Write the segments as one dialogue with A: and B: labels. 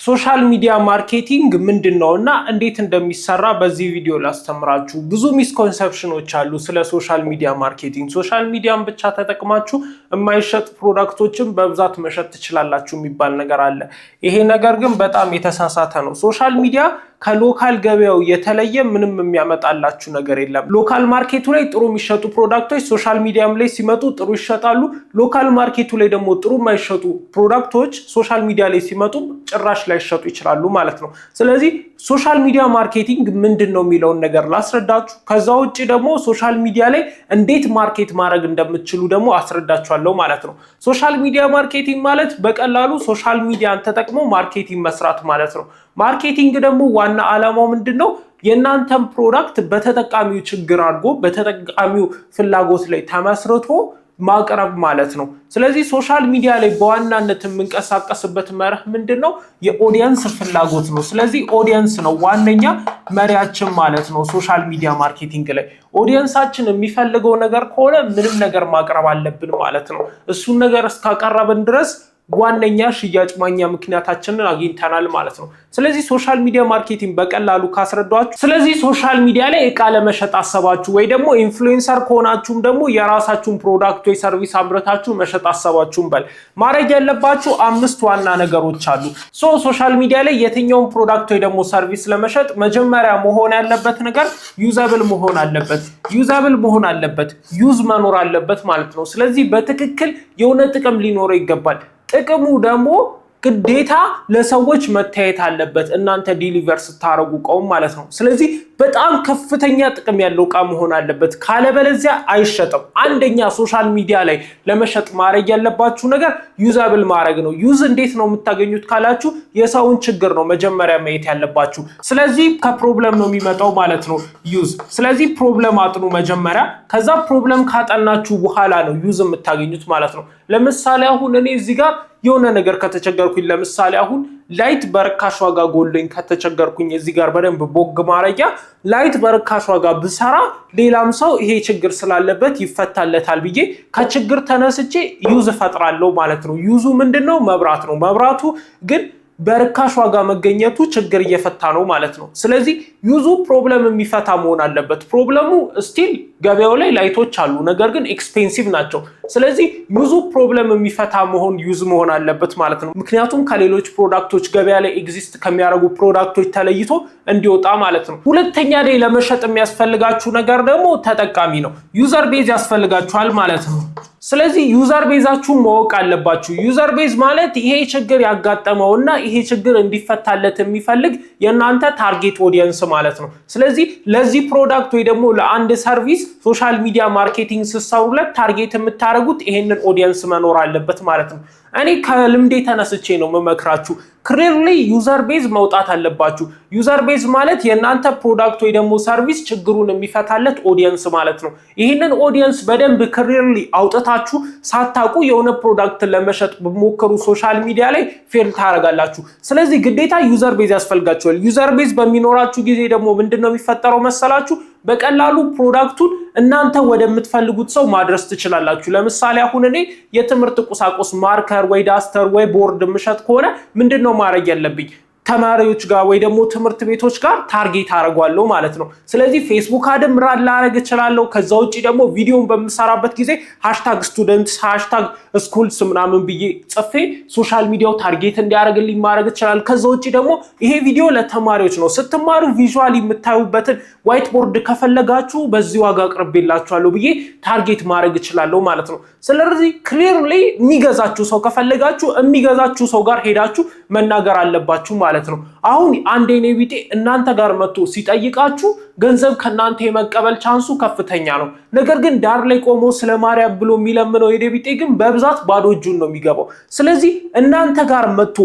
A: ሶሻል ሚዲያ ማርኬቲንግ ምንድነውና እንዴት እንደሚሰራ በዚህ ቪዲዮ ላስተምራችሁ። ብዙ ሚስኮንሰፕሽኖች አሉ ስለ ሶሻል ሚዲያ ማርኬቲንግ። ሶሻል ሚዲያን ብቻ ተጠቅማችሁ የማይሸጥ ፕሮዳክቶችን በብዛት መሸጥ ትችላላችሁ የሚባል ነገር አለ። ይሄ ነገር ግን በጣም የተሳሳተ ነው። ሶሻል ሚዲያ ከሎካል ገበያው የተለየ ምንም የሚያመጣላችሁ ነገር የለም። ሎካል ማርኬቱ ላይ ጥሩ የሚሸጡ ፕሮዳክቶች ሶሻል ሚዲያም ላይ ሲመጡ ጥሩ ይሸጣሉ። ሎካል ማርኬቱ ላይ ደግሞ ጥሩ የማይሸጡ ፕሮዳክቶች ሶሻል ሚዲያ ላይ ሲመጡ ጭራሽ ላይሸጡ ይችላሉ ማለት ነው። ስለዚህ ሶሻል ሚዲያ ማርኬቲንግ ምንድነው የሚለውን ነገር ላስረዳችሁ። ከዛ ውጪ ደግሞ ሶሻል ሚዲያ ላይ እንዴት ማርኬት ማድረግ እንደምትችሉ ደግሞ አስረዳችኋለሁ ማለት ነው። ሶሻል ሚዲያ ማርኬቲንግ ማለት በቀላሉ ሶሻል ሚዲያን ተጠቅሞ ማርኬቲንግ መስራት ማለት ነው። ማርኬቲንግ ደግሞ ዋና ዓላማው ምንድነው? የእናንተን ፕሮዳክት በተጠቃሚው ችግር አድርጎ በተጠቃሚው ፍላጎት ላይ ተመስርቶ ማቅረብ ማለት ነው። ስለዚህ ሶሻል ሚዲያ ላይ በዋናነት የምንቀሳቀስበት መርህ ምንድነው? የኦዲየንስ ፍላጎት ነው። ስለዚህ ኦዲየንስ ነው ዋነኛ መሪያችን ማለት ነው። ሶሻል ሚዲያ ማርኬቲንግ ላይ ኦዲየንሳችን የሚፈልገው ነገር ከሆነ ምንም ነገር ማቅረብ አለብን ማለት ነው። እሱን ነገር እስካቀረብን ድረስ ዋነኛ ሽያጭ ማግኛ ምክንያታችንን አግኝተናል ማለት ነው። ስለዚህ ሶሻል ሚዲያ ማርኬቲንግ በቀላሉ ካስረዳችሁ፣ ስለዚህ ሶሻል ሚዲያ ላይ እቃ ለመሸጥ አሰባችሁ ወይ ደግሞ ኢንፍሉዌንሰር ከሆናችሁም ደግሞ የራሳችሁን ፕሮዳክት ወይ ሰርቪስ አምርታችሁ መሸጥ አሰባችሁም ማድረግ ያለባችሁ 5 ዋና ነገሮች አሉ። ሶሻል ሚዲያ ላይ የትኛውን ፕሮዳክት ወይ ደግሞ ሰርቪስ ለመሸጥ መጀመሪያ መሆን ያለበት ነገር ዩዘብል መሆን አለበት። ዩዘብል መሆን አለበት፣ ዩዝ መኖር አለበት ማለት ነው። ስለዚህ በትክክል የሆነ ጥቅም ሊኖረው ይገባል። ጥቅሙ ደግሞ ግዴታ ለሰዎች መታየት አለበት እናንተ ዲሊቨር ስታረጉ ቆም ማለት ነው። ስለዚህ በጣም ከፍተኛ ጥቅም ያለው እቃ መሆን አለበት፣ ካለበለዚያ አይሸጥም። አንደኛ ሶሻል ሚዲያ ላይ ለመሸጥ ማድረግ ያለባችሁ ነገር ዩዛብል ማድረግ ነው። ዩዝ እንዴት ነው የምታገኙት ካላችሁ የሰውን ችግር ነው መጀመሪያ ማየት ያለባችሁ። ስለዚህ ከፕሮብለም ነው የሚመጣው ማለት ነው ዩዝ። ስለዚህ ፕሮብለም አጥኑ መጀመሪያ፣ ከዛ ፕሮብለም ካጠናችሁ በኋላ ነው ዩዝ የምታገኙት ማለት ነው። ለምሳሌ አሁን እኔ እዚህ ጋር የሆነ ነገር ከተቸገርኩኝ፣ ለምሳሌ አሁን ላይት በርካሽ ዋጋ ጎልኝ ከተቸገርኩኝ እዚህ ጋር በደንብ ቦግ ማረጊያ ላይት በርካሽ ዋጋ ብሰራ ሌላም ሰው ይሄ ችግር ስላለበት ይፈታለታል ብዬ ከችግር ተነስቼ ዩዝ ፈጥራለሁ ማለት ነው። ዩዙ ምንድነው? መብራት ነው። መብራቱ ግን በርካሽ ዋጋ መገኘቱ ችግር እየፈታ ነው ማለት ነው። ስለዚህ ዩዙ ፕሮብለም የሚፈታ መሆን አለበት። ፕሮብለሙ ስቲል ገበያው ላይ ላይቶች አሉ፣ ነገር ግን ኤክስፔንሲቭ ናቸው። ስለዚህ ዩዙ ፕሮብለም የሚፈታ ዩዝ መሆን አለበት ማለት ነው። ምክንያቱም ከሌሎች ፕሮዳክቶች ገበያ ላይ ኤግዚስት ከሚያደርጉ ፕሮዳክቶች ተለይቶ እንዲወጣ ማለት ነው። ሁለተኛ ላይ ለመሸጥ የሚያስፈልጋችሁ ነገር ደግሞ ተጠቃሚ ነው። ዩዘር ቤዝ ያስፈልጋችኋል ማለት ነው። ስለዚህ ዩዘር ቤዛችሁን ማወቅ አለባችሁ። ዩዘር ቤዝ ማለት ይሄ ችግር ያጋጠመውና ይሄ ችግር እንዲፈታለት የሚፈልግ የእናንተ ታርጌት ኦዲየንስ ማለት ነው። ስለዚህ ለዚህ ፕሮዳክት ወይ ደግሞ ለአንድ ሰርቪስ ሶሻል ሚዲያ ማርኬቲንግ ስትሰሩለት ታርጌት የምታደርጉት ይሄንን ኦዲየንስ መኖር አለበት ማለት ነው። እኔ ከልምዴ ተነስቼ ነው መመክራችሁ። ክሊርሊ ዩዘር ቤዝ መውጣት አለባችሁ። ዩዘር ቤዝ ማለት የእናንተ ፕሮዳክት ወይ ደግሞ ሰርቪስ ችግሩን የሚፈታለት ኦዲየንስ ማለት ነው። ይህንን ኦዲየንስ በደንብ ክሊርሊ አውጥታችሁ ሳታውቁ የሆነ ፕሮዳክት ለመሸጥ በሞከሩ ሶሻል ሚዲያ ላይ ፌል ታደርጋላችሁ። ስለዚህ ግዴታ ዩዘር ቤዝ ያስፈልጋችኋል። ዩዘር ቤዝ በሚኖራችሁ ጊዜ ደግሞ ምንድነው የሚፈጠረው መሰላችሁ? በቀላሉ ፕሮዳክቱን እናንተ ወደምትፈልጉት ሰው ማድረስ ትችላላችሁ። ለምሳሌ አሁን እኔ የትምህርት ቁሳቁስ ማርከር ወይ ዳስተር ወይ ቦርድ ምሸጥ ከሆነ ምንድነው ማድረግ ያለብኝ? ተማሪዎች ጋር ወይ ደግሞ ትምህርት ቤቶች ጋር ታርጌት አደርጋለሁ ማለት ነው። ስለዚህ ፌስቡክ አድም ራድ ላረግ እችላለሁ። ከዛ ውጪ ደግሞ ቪዲዮን በምሰራበት ጊዜ #students #schools ምናምን ብዬ ጽፌ ሶሻል ሚዲያው ታርጌት እንዲያደርግልኝ ማድረግ ይችላል። ከዛ ውጪ ደግሞ ይሄ ቪዲዮ ለተማሪዎች ነው፣ ስትማሩ ቪዥዋሊ የምታዩበትን ዋይት ቦርድ ከፈለጋችሁ በዚህ ዋጋ አቅርቤላችኋለሁ ብዬ ታርጌት ማድረግ እችላለሁ ማለት ነው። ስለዚህ ክሊርሊ የሚገዛችሁ ሰው ከፈለጋችሁ የሚገዛችሁ ሰው ጋር ሄዳችሁ መናገር አለባችሁ ማለት ነው። አሁን አንድ የኔ ቢጤ እናንተ ጋር መጥቶ ሲጠይቃችሁ ገንዘብ ከናንተ የመቀበል ቻንሱ ከፍተኛ ነው። ነገር ግን ዳር ላይ ቆሞ ስለ ማርያም ብሎ የሚለምነው የኔ ቢጤ ግን በብዛት ባዶ እጁን ነው የሚገባው። ስለዚህ እናንተ ጋር መጥቶ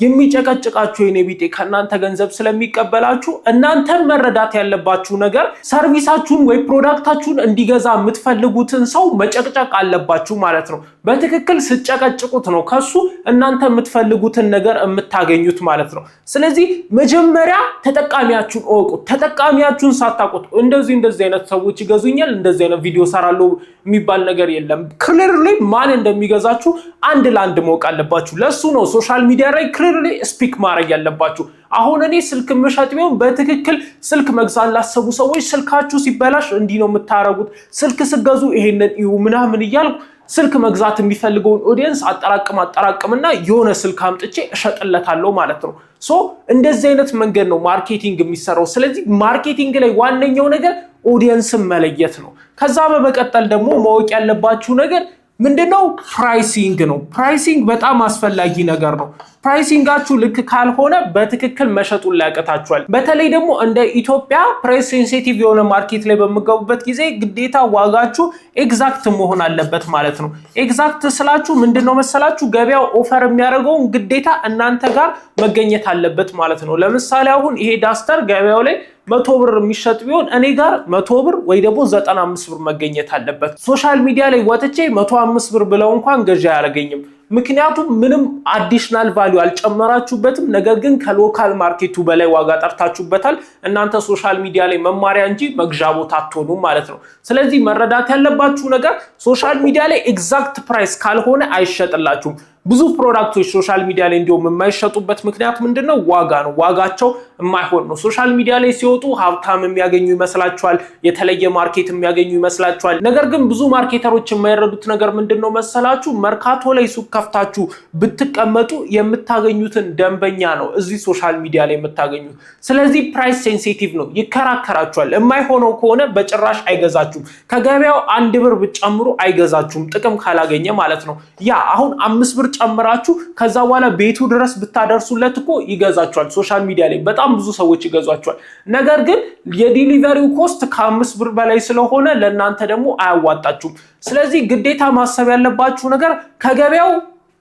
A: የሚጨቀጭቃችሁ የኔ ቢጤ ከናንተ ገንዘብ ስለሚቀበላችሁ እናንተ መረዳት ያለባችሁ ነገር ሰርቪሳችሁን ወይ ፕሮዳክታችሁን እንዲገዛ የምትፈልጉትን ሰው መጨቅጨቅ አለባችሁ ማለት ነው። በትክክል ስጨቀጭቁት ነው ከሱ እናንተ የምትፈልጉትን ነገር የምታገኙት ማለት ነው። ስለዚህ መጀመሪያ ተጠቃሚያችሁን እወቁት። ተጠቃሚያችሁን ሳታውቁት እንደዚህ አይነት ሰዎች ይገዙኛል እንደዚህ አይነት ቪዲዮ ሰራለሁ የሚባል ነገር የለም። ክሊርሊ ማን እንደሚገዛችሁ አንድ ላንድ ማወቅ አለባችሁ። ለሱ ነው ሶሻል ሚዲያ ላይ ክሊርሊ ስፒክ ማድረግ ያለባችሁ። አሁን እኔ ስልክ ምሸጥ ቢሆን በትክክል ስልክ መግዛት ላሰቡ ሰዎች ስልካችሁ ሲበላሽ እንዲህ ነው የምታረጉት፣ ስልክ ስገዙ ይሄንን እዩ ምናምን እያልኩ ስልክ መግዛት የሚፈልገውን ኦዲየንስ አጠራቅምና የሆነ ስልክ አምጥቼ እሸጥለታለሁ ማለት ነው። ሶ እንደዚህ አይነት መንገድ ነው ማርኬቲንግ የሚሰራው። ስለዚህ ማርኬቲንግ ላይ ዋነኛው ነገር ኦዲየንስን መለየት ነው። ከዛ በመቀጠል ደግሞ ማወቅ ያለባችሁ ነገር ምንድነው? ፕራይሲንግ ነው። ፕራይሲንግ በጣም አስፈላጊ ነገር ነው። ፕራይሲንጋችሁ ልክ ካልሆነ በትክክል መሸጡን ሊያቀታችኋል። በተለይ ደግሞ እንደ ኢትዮጵያ ፕራይስ ሴንሲቲቭ የሆነ ማርኬት ላይ በመገቡበት ጊዜ ግዴታ ዋጋችሁ ኤግዛክት መሆን አለበት ማለት ነው። ኤግዛክት ስላችሁ ምንድነው መሰላችሁ? ገበያው ኦፈር የሚያደርገውን ግዴታ እናንተ ጋር መገኘት አለበት ማለት ነው። ለምሳሌ አሁን ይሄ ዳስተር ገበያው ላይ 100 ብር የሚሸጥ ቢሆን እኔ ጋር 100 ብር ወይ ደግሞ 95 ብር መገኘት አለበት። ሶሻል ሚዲያ ላይ ወጥቼ 105 ብር ብለው እንኳን ገዢ አያደርገኝም። ምክንያቱም ምንም አዲሽናል ቫልዩ አልጨመራችሁበትም። ነገር ግን ከሎካል ማርኬቱ በላይ ዋጋ ጠርታችሁበታል። እናንተ ሶሻል ሚዲያ ላይ መማሪያ እንጂ መግዣ ቦታ አትሆኑም ማለት ነው። ስለዚህ መረዳት ያለባችሁ ነገር ሶሻል ሚዲያ ላይ ኤግዛክት ፕራይስ ካልሆነ አይሸጥላችሁም። ብዙ ፕሮዳክቶች ሶሻል ሚዲያ ላይ እንዲሁም የማይሸጡበት ምክንያት ምንድነው? ዋጋ ነው። ዋጋቸው የማይሆን ነው። ሶሻል ሚዲያ ላይ ሲወጡ ሀብታም የሚያገኙ ይመስላችኋል፣ የተለየ ማርኬት የሚያገኙ ይመስላችኋል። ነገር ግን ብዙ ማርኬተሮች የማይረዱት ነገር ምንድነው መሰላችሁ? መርካቶ ላይ ሱቅ ከፍታችሁ ብትቀመጡ የምታገኙትን ደንበኛ ነው እዚህ ሶሻል ሚዲያ ላይ የምታገኙት። ስለዚህ ፕራይስ ሴንሲቲቭ ነው፣ ይከራከራችኋል። የማይሆነው ከሆነ በጭራሽ አይገዛችሁም። ከገበያው 1 ብር ብትጨምሩ አይገዛችሁም፣ ጥቅም ካላገኘ ማለት ነው። ያ አሁን 5 ብር ጨምራችሁ ከዛ በኋላ ቤቱ ድረስ ብታደርሱለት እኮ ይገዛችኋል። ሶሻል ሚዲያ ላይ በጣም ብዙ ሰዎች ይገዟችኋል። ነገር ግን የዲሊቨሪው ኮስት ከ5 ብር በላይ ስለሆነ ለእናንተ ደግሞ አያዋጣችሁም። ስለዚህ ግዴታ ማሰብ ያለባችሁ ነገር ከገበያው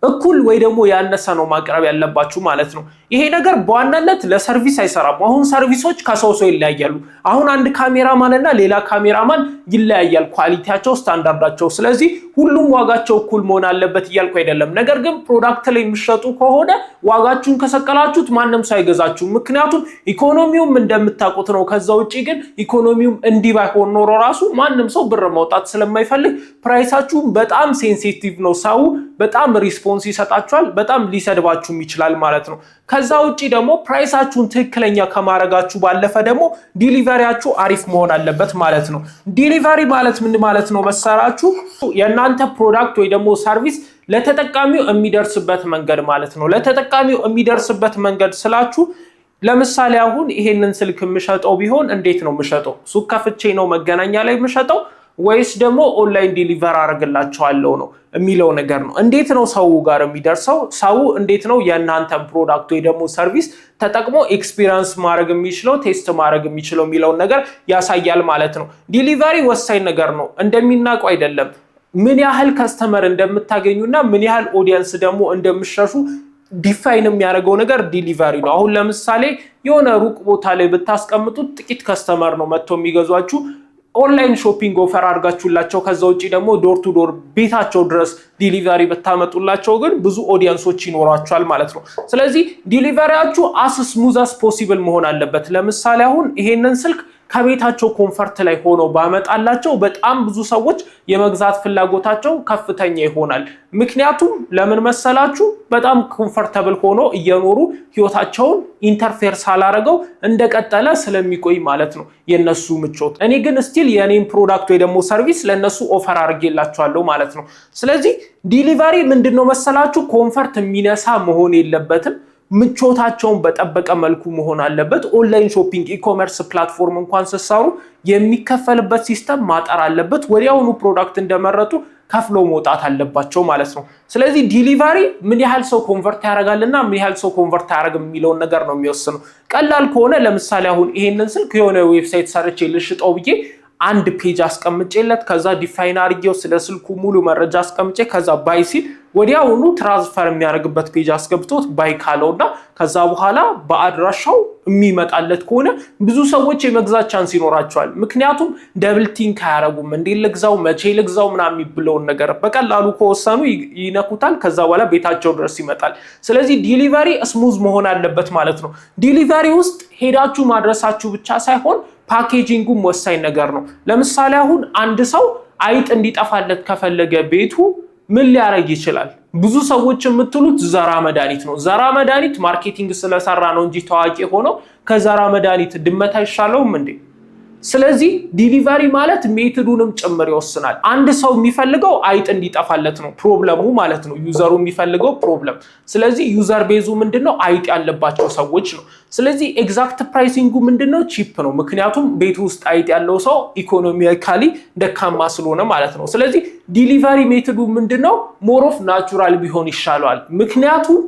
A: እኩል ወይ ደግሞ ያነሰ ነው ማቅረብ ያለባችሁ ማለት ነው። ይሄ ነገር በዋናነት ለሰርቪስ አይሰራም። አሁን ሰርቪሶች ከሰው ሰው ይለያያሉ። አሁን አንድ ካሜራማን እና ሌላ ካሜራማን ይለያያል ኳሊቲያቸው፣ ስታንዳርዳቸው። ስለዚህ ሁሉም ዋጋቸው እኩል መሆን አለበት እያልኩ አይደለም። ነገር ግን ፕሮዳክት ላይ የሚሸጡ ከሆነ ዋጋችሁን ከሰቀላችሁት ማንም ሰው አይገዛችሁም። ምክንያቱም ኢኮኖሚውም እንደምታውቁት ነው። ከዛ ውጪ ግን ኢኮኖሚውም እንዲህ ባይሆን ኖሮ ራሱ ማንም ሰው ብር ማውጣት ስለማይፈልግ ፕራይሳችሁም በጣም ሴንሲቲቭ ነው። ሰው በጣም ሪስፖንስ ይሰጣችኋል፣ በጣም ሊሰድባችሁም ይችላል ማለት ነው። ከዛ ውጪ ደግሞ ፕራይሳችሁን ትክክለኛ ከማረጋችሁ ባለፈ ደግሞ ዲሊቨሪያችሁ አሪፍ መሆን አለበት ማለት ነው። ዲሊቨሪ ማለት ምን ማለት ነው መሰራችሁ? የእናንተ ፕሮዳክት ወይ ደግሞ ሰርቪስ ለተጠቃሚው የሚደርስበት መንገድ ማለት ነው። ለተጠቃሚው የሚደርስበት መንገድ ስላችሁ ለምሳሌ አሁን ይሄንን ስልክ የምሸጠው ቢሆን እንዴት ነው የምሸጠው? ሱቅ ከፍቼ ነው መገናኛ ላይ የምሸጠው ወይስ ደግሞ ኦንላይን ዲሊቨር አደርግላቸዋለሁ ነው የሚለው ነገር ነው። እንዴት ነው ሰው ጋር የሚደርሰው? ሰው እንዴት ነው የእናንተን ፕሮዳክት ወይ ደግሞ ሰርቪስ ተጠቅሞ ኤክስፒሪየንስ ማድረግ የሚችለው ቴስት ማድረግ የሚችለው የሚለውን ነገር ያሳያል ማለት ነው። ዲሊቨሪ ወሳኝ ነገር ነው። እንደሚናቁ አይደለም። ምን ያህል ከስተመር እንደምታገኙና ምን ያህል ኦዲየንስ ደግሞ እንደምትሸሹ ዲፋይን የሚያደርገው ነገር ዲሊቨሪ ነው። አሁን ለምሳሌ የሆነ ሩቅ ቦታ ላይ ብታስቀምጡት ጥቂት ከስተመር ነው መጥቶ የሚገዟችሁ። ኦንላይን ሾፒንግ ኦፈር አድርጋችሁላቸው ከዛ ውጪ ደግሞ ዶር ቱ ዶር ቤታቸው ድረስ ዲሊቨሪ ብታመጡላቸው ግን ብዙ ኦዲየንሶች ይኖራቸዋል ማለት ነው። ስለዚህ ዲሊቨሪያችሁ አስ ስሙዝ አስ ፖሲብል መሆን አለበት። ለምሳሌ አሁን ይሄንን ስልክ ከቤታቸው ኮንፈርት ላይ ሆኖ ባመጣላቸው በጣም ብዙ ሰዎች የመግዛት ፍላጎታቸው ከፍተኛ ይሆናል። ምክንያቱም ለምን መሰላችሁ? በጣም ኮንፈርተብል ሆኖ እየኖሩ ህይወታቸውን ኢንተርፌር ሳላረገው እንደቀጠለ ስለሚቆይ ማለት ነው የነሱ ምቾት። እኔ ግን ስቲል የኔን ፕሮዳክት ወይ ደግሞ ሰርቪስ ለነሱ ኦፈር አድርጌላቸዋለሁ ማለት ነው። ስለዚህ ዲሊቨሪ ምንድነው መሰላችሁ? ኮንፈርት የሚነሳ መሆን የለበትም። ምቾታቸውን በጠበቀ መልኩ መሆን አለበት። ኦንላይን ሾፒንግ ኢኮመርስ ፕላትፎርም እንኳን ሲሰሩ የሚከፈልበት ሲስተም ማጠር አለበት። ወዲያውኑ ፕሮዳክት እንደመረጡ ከፍሎ መውጣት አለባቸው ማለት ነው። ስለዚህ ዲሊቨሪ ምን ያህል ሰው ኮንቨርት ያደርጋልና ምን ያህል ሰው ኮንቨርት አያደርግም የሚለውን ነገር ነው የሚወስነው። ቀላል ከሆነ ለምሳሌ አሁን ይሄንን ስልክ የሆነ ዌብሳይት ሰርቼ ልሽጠው ብዬ አንድ ፔጅ አስቀምጬለት ከዛ ዲፋይን አድርጌው ስለ ስልኩ ሙሉ መረጃ አስቀምጬ ከዛ ባይ ሲል ወዲያውኑ ትራንስፈር የሚያደርግበት ፔጅ አስገብቶት ባይ ካለውና ከዛ በኋላ በአድራሻው የሚመጣለት ከሆነ ብዙ ሰዎች የመግዛት ቻንስ ይኖራቸዋል። ምክንያቱም ደብል ቲንክ አያረጉም። እንዴ ልግዛው፣ መቼ ልግዛው ምናምን የሚብለውን ነገር በቀላሉ ከወሰኑ ይነኩታል። ከዛ በኋላ ቤታቸው ድረስ ይመጣል። ስለዚህ ዲሊቨሪ ስሙዝ መሆን አለበት ማለት ነው። ዲሊቨሪ ውስጥ ሄዳችሁ ማድረሳችሁ ብቻ ሳይሆን ፓኬጂንጉም ወሳኝ ነገር ነው። ለምሳሌ አሁን አንድ ሰው አይጥ እንዲጠፋለት ከፈለገ ቤቱ ምን ሊያረግ ይችላል? ብዙ ሰዎች የምትሉት ዘራ መድኃኒት ነው። ዘራ መድኃኒት ማርኬቲንግ ስለሰራ ነው እንጂ ታዋቂ ሆኖ ከዘራ መድኃኒት ድመት አይሻለውም እንዴ? ስለዚህ ዲሊቨሪ ማለት ሜትዱንም ጭምር ይወስናል። አንድ ሰው የሚፈልገው አይጥ እንዲጠፋለት ነው ፕሮብለሙ ማለት ነው። ዩዘሩ የሚፈልገው ፕሮብለም። ስለዚህ ዩዘር ቤዙ ምንድነው? አይጥ ያለባቸው ሰዎች ነው። ስለዚህ ኤግዛክት ፕራይሲንጉ ምንድነው? ቺፕ ነው። ምክንያቱም ቤት ውስጥ አይጥ ያለው ሰው ኢኮኖሚካሊ ደካማ ስለሆነ ማለት ነው። ስለዚህ ዲሊቨሪ ሜትዱ ምንድነው? ሞር ኦፍ ናቹራል ቢሆን ይሻለዋል። ምክንያቱም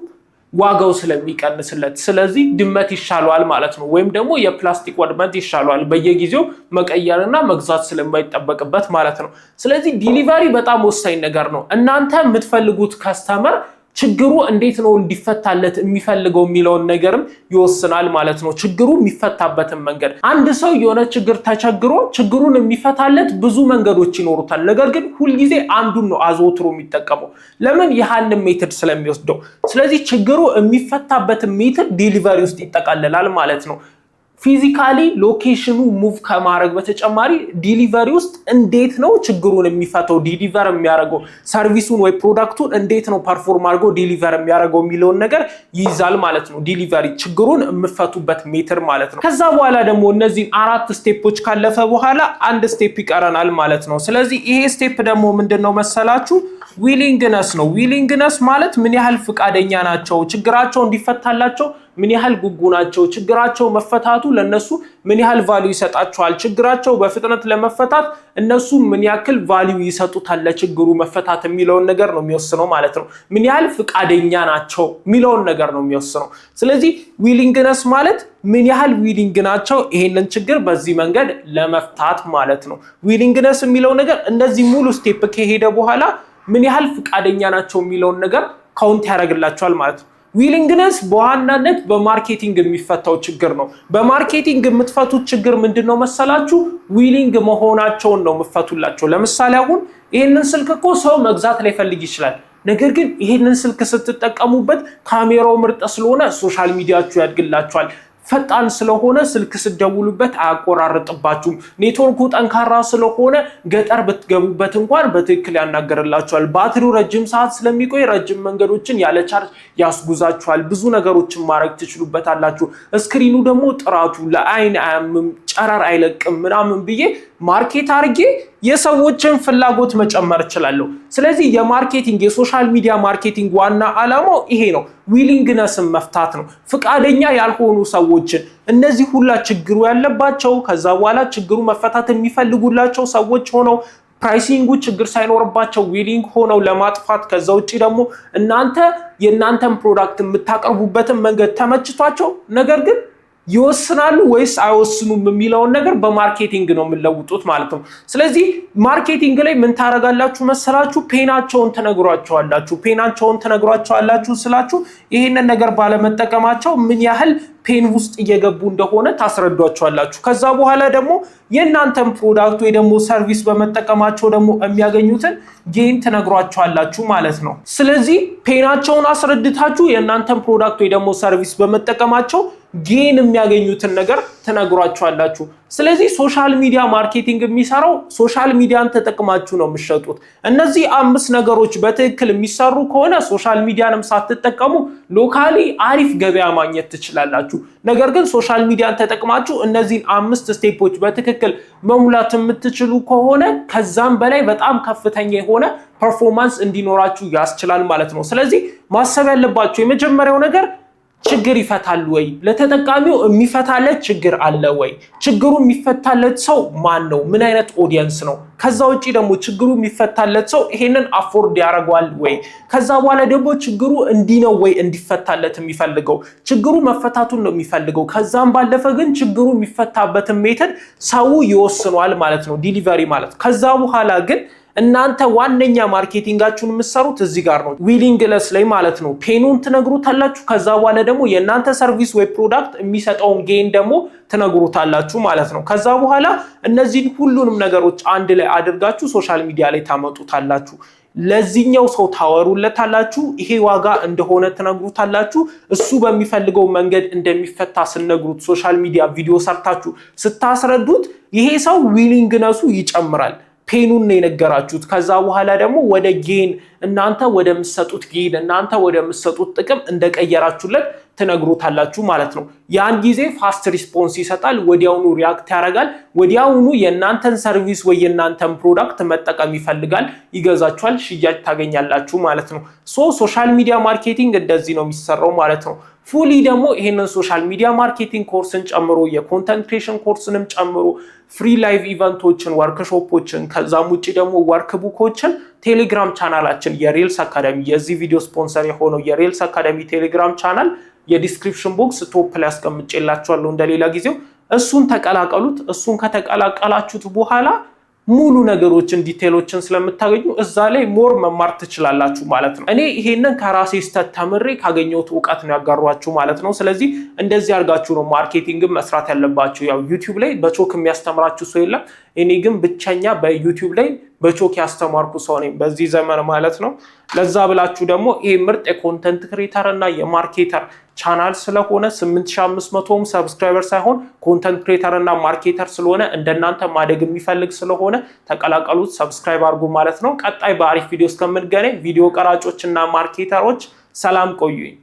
A: ዋጋው ስለሚቀንስለት። ስለዚህ ድመት ይሻለዋል ማለት ነው። ወይም ደግሞ የፕላስቲክ ወድመት ይሻለዋል በየጊዜው መቀየርና መግዛት ስለማይጠበቅበት ማለት ነው። ስለዚህ ዲሊቨሪ በጣም ወሳኝ ነገር ነው። እናንተ የምትፈልጉት ከስተመር ችግሩ እንዴት ነው እንዲፈታለት የሚፈልገው የሚለውን ነገርም ይወስናል ማለት ነው። ችግሩ የሚፈታበትን መንገድ አንድ ሰው የሆነ ችግር ተቸግሮ ችግሩን የሚፈታለት ብዙ መንገዶች ይኖሩታል። ነገር ግን ሁልጊዜ አንዱን ነው አዘውትሮ የሚጠቀመው። ለምን? ያንን ሜትድ ስለሚወስደው። ስለዚህ ችግሩ የሚፈታበትን ሜትድ ዲሊቨሪ ውስጥ ይጠቃለላል ማለት ነው። ፊዚካሊ ሎኬሽኑ ሙቭ ከማድረግ በተጨማሪ ዲሊቨሪ ውስጥ እንዴት ነው ችግሩን የሚፈታው ዲሊቨር የሚያደርገው ሰርቪሱን ወይ ፕሮዳክቱን እንዴት ነው ፐርፎርም አድርጎ ዲሊቨር የሚያደርገው የሚለውን ነገር ይይዛል ማለት ነው። ዲሊቨሪ ችግሩን የምፈቱበት ሜትር ማለት ነው። ከዛ በኋላ ደግሞ እነዚህ 4 ስቴፖች ካለፈ በኋላ አንድ ስቴፕ ይቀረናል ማለት ነው። ስለዚህ ይሄ ስቴፕ ደግሞ ምንድነው መሰላችሁ? ዊሊንግነስ ነው። ዊሊንግነስ ማለት ምን ያህል ፍቃደኛ ናቸው፣ ችግራቸው እንዲፈታላቸው ምን ያህል ጉጉ ናቸው፣ ችግራቸው መፈታቱ ለነሱ ምን ያህል ቫልዩ ይሰጣቸዋል፣ ችግራቸው በፍጥነት ለመፈታት እነሱ ምን ያክል ቫልዩ ይሰጡታል ለችግሩ መፈታት የሚለውን ነገር ነው የሚወስነው ማለት ነው። ምን ያህል ፍቃደኛ ናቸው የሚለውን ነገር ነው የሚወስነው። ስለዚህ ዊሊንግነስ ማለት ምን ያህል ዊሊንግ ናቸው ይሄንን ችግር በዚህ መንገድ ለመፍታት ማለት ነው። ዊሊንግነስ የሚለው ነገር እንደዚህ ሙሉ ስቴፕ ከሄደ በኋላ ምን ያህል ፍቃደኛ ናቸው የሚለውን ነገር ካውንት ያደርግላቸዋል ማለት ነው። ዊሊንግነስ በዋናነት በማርኬቲንግ የሚፈታው ችግር ነው። በማርኬቲንግ የምትፈቱት ችግር ምንድነው መሰላችሁ? ዊሊንግ መሆናቸውን ነው የምትፈቱላቸው። ለምሳሌ አሁን ይሄንን ስልክ እኮ ሰው መግዛት ላይፈልግ ይችላል። ነገር ግን ይሄንን ስልክ ስትጠቀሙበት ካሜራው ምርጥ ስለሆነ ሶሻል ሚዲያችሁ ያድግላችኋል። ፈጣን ስለሆነ ስልክ ስደውሉበት አያቆራርጥባችሁም። ኔትወርኩ ጠንካራ ስለሆነ ገጠር ብትገቡበት እንኳን በትክክል ያናገርላችኋል። ባትሪው ረጅም ሰዓት ስለሚቆይ ረጅም መንገዶችን ያለ ቻርጅ ያስጉዛችኋል። ብዙ ነገሮችን ማድረግ ትችሉበታላችሁ። ስክሪኑ ደግሞ ጥራቱ ለአይን አያምም፣ ጨረር አይለቅም ምናምን ብዬ ማርኬት አርጌ የሰዎችን ፍላጎት መጨመር እችላለሁ። ስለዚህ የማርኬቲንግ የሶሻል ሚዲያ ማርኬቲንግ ዋና ዓላማው ይሄ ነው። ዊሊንግነስን መፍታት ነው። ፍቃደኛ ያልሆኑ ሰዎችን እነዚህ ሁላ ችግሩ ያለባቸው ከዛ በኋላ ችግሩ መፈታት የሚፈልጉላቸው ሰዎች ሆነው ፕራይሲንጉ ችግር ሳይኖርባቸው ዊሊንግ ሆነው ለማጥፋት ከዛ ውጪ ደግሞ እናንተ የእናንተን ፕሮዳክት የምታቀርቡበትን መንገድ ተመችቷቸው ነገር ግን ይወስናሉ ወይስ አይወስኑም የሚለውን ነገር በማርኬቲንግ ነው የምንለውጡት ማለት ነው። ስለዚህ ማርኬቲንግ ላይ ምን ታረጋላችሁ መሰላችሁ? ፔናቸውን ተነግሯቸዋላችሁ ስላችሁ ይሄንን ነገር ባለመጠቀማቸው ምን ያህል ፔን ውስጥ እየገቡ እንደሆነ ታስረዷቸዋላችሁ። ከዛ በኋላ ደግሞ የእናንተን ፕሮዳክት ወይ ደግሞ ሰርቪስ በመጠቀማቸው ደግሞ የሚያገኙትን ጌን ተነግሯቸዋላችሁ ማለት ነው። ስለዚህ ፔናቸውን አስረድታችሁ የእናንተን ፕሮዳክት ወይ ደግሞ ሰርቪስ በመጠቀማቸው ጌን የሚያገኙትን ነገር ተነግሯቸዋላችሁ። ስለዚህ ሶሻል ሚዲያ ማርኬቲንግ የሚሰራው ሶሻል ሚዲያን ተጠቅማችሁ ነው የምትሸጡት። እነዚህ 5 ነገሮች በትክክል የሚሰሩ ከሆነ ሶሻል ሚዲያንም ሳትጠቀሙ ሎካሊ አሪፍ ገበያ ማግኘት ትችላላችሁ። ነገር ግን ሶሻል ሚዲያን ተጠቅማችሁ እነዚህን 5 ስቴፖች በትክክል መሙላት የምትችሉ ከሆነ ከዛም በላይ በጣም ከፍተኛ የሆነ ፐርፎርማንስ እንዲኖራችሁ ያስችላል ማለት ነው። ስለዚህ ማሰብ ያለባችሁ የመጀመሪያው ነገር ችግር ይፈታል ወይ? ለተጠቃሚው የሚፈታለት ችግር አለ ወይ? ችግሩ የሚፈታለት ሰው ማን ነው? ምን አይነት ኦዲየንስ ነው? ከዛ ውጪ ደግሞ ችግሩ የሚፈታለት ሰው ይሄንን አፎርድ ያደርጋል ወይ? ከዛ በኋላ ደግሞ ችግሩ እንዲህ ነው ወይ እንዲፈታለት የሚፈልገው? ችግሩ መፈታቱን ነው የሚፈልገው። ከዛም ባለፈ ግን ችግሩ የሚፈታበትን ሜተድ ሰው ይወስኗል ማለት ነው፣ ዲሊቨሪ ማለት። ከዛ በኋላ ግን እናንተ ዋነኛ ማርኬቲንጋችሁን የምትሰሩት እዚህ ጋር ነው፣ ዊሊንግነስ ላይ ማለት ነው። ፔኑን ትነግሩታላችሁ። ከዛ በኋላ ደግሞ የእናንተ ሰርቪስ ወይ ፕሮዳክት የሚሰጠውን ጌን ደግሞ ትነግሩታላችሁ ማለት ነው። ከዛ በኋላ እነዚህን ሁሉንም ነገሮች አንድ ላይ አድርጋችሁ ሶሻል ሚዲያ ላይ ታመጡታላችሁ። ለዚህኛው ሰው ታወሩለታላችሁ። ይሄ ዋጋ እንደሆነ ትነግሩታላችሁ። እሱ በሚፈልገው መንገድ እንደሚፈታ ስነግሩት ሶሻል ሚዲያ ቪዲዮ ሰርታችሁ ስታስረዱት ይሄ ሰው ዊሊንግነሱ ይጨምራል። ፔኑን ነው የነገራችሁት። ከዛ በኋላ ደግሞ ወደ ጌን እናንተ ወደምትሰጡት ጌን እናንተ ወደምትሰጡት ጥቅም እንደቀየራችሁለት ትነግሩታላችሁ ማለት ነው። ያን ጊዜ ፋስት ሪስፖንስ ይሰጣል፣ ወዲያውኑ ሪያክት ያደርጋል፣ ወዲያውኑ የእናንተን ሰርቪስ ወይ የእናንተን ፕሮዳክት መጠቀም ይፈልጋል፣ ይገዛችኋል፣ ሽያጭ ታገኛላችሁ ማለት ነው። ሶሻል ሚዲያ ማርኬቲንግ እንደዚህ ነው የሚሰራው ማለት ነው። ፉሊ ደግሞ ይሄንን ሶሻል ሚዲያ ማርኬቲንግ ኮርስን ጨምሮ የኮንተንት ክሬሽን ኮርስንም ጨምሮ ፍሪ ላይቭ ኢቨንቶችን፣ ወርክሾፖችን ከዛም ውጪ ደግሞ ወርክቡኮችን ቴሌግራም ቻናላችን የሬልስ አካዳሚ የዚህ ቪዲዮ ስፖንሰር የሆነው የሬልስ አካዳሚ ቴሌግራም ቻናል የዲስክሪፕሽን ቦክስ ቶፕ ላይ አስቀምጬላችኋለሁ እንደሌላ ጊዜው። እሱን ተቀላቀሉት። እሱን ከተቀላቀላችሁት በኋላ ሙሉ ነገሮችን ዲቴሎችን ስለምታገኙ እዛ ላይ ሞር መማር ትችላላችሁ ማለት ነው። እኔ ይሄንን ከራሴ ስተት ተምሬ ካገኘሁት እውቀት ነው ያጋሯችሁ ማለት ነው። ስለዚህ እንደዚህ አድርጋችሁ ነው ማርኬቲንግን መስራት ያለባችሁ። ያው ዩቲዩብ ላይ በቾክ የሚያስተምራችሁ ሰው የለም። እኔ ግን ብቸኛ በዩቲዩብ ላይ በቾክ ያስተማርኩ ሰው ነኝ በዚህ ዘመን ማለት ነው። ለዛ ብላችሁ ደግሞ ይሄ ምርጥ የኮንተንት ክሬተር እና የማርኬተር ቻናል ስለሆነ 8500ም ሰብስክራይበር ሳይሆን ኮንተንት ክሬተር እና ማርኬተር ስለሆነ እንደናንተ ማደግ የሚፈልግ ስለሆነ ተቀላቀሉት፣ ሰብስክራይብ አድርጉ ማለት ነው። ቀጣይ በአሪፍ ቪዲዮ እስከምንገናኝ ቪዲዮ ቀራጮች እና ማርኬተሮች ሰላም ቆዩኝ።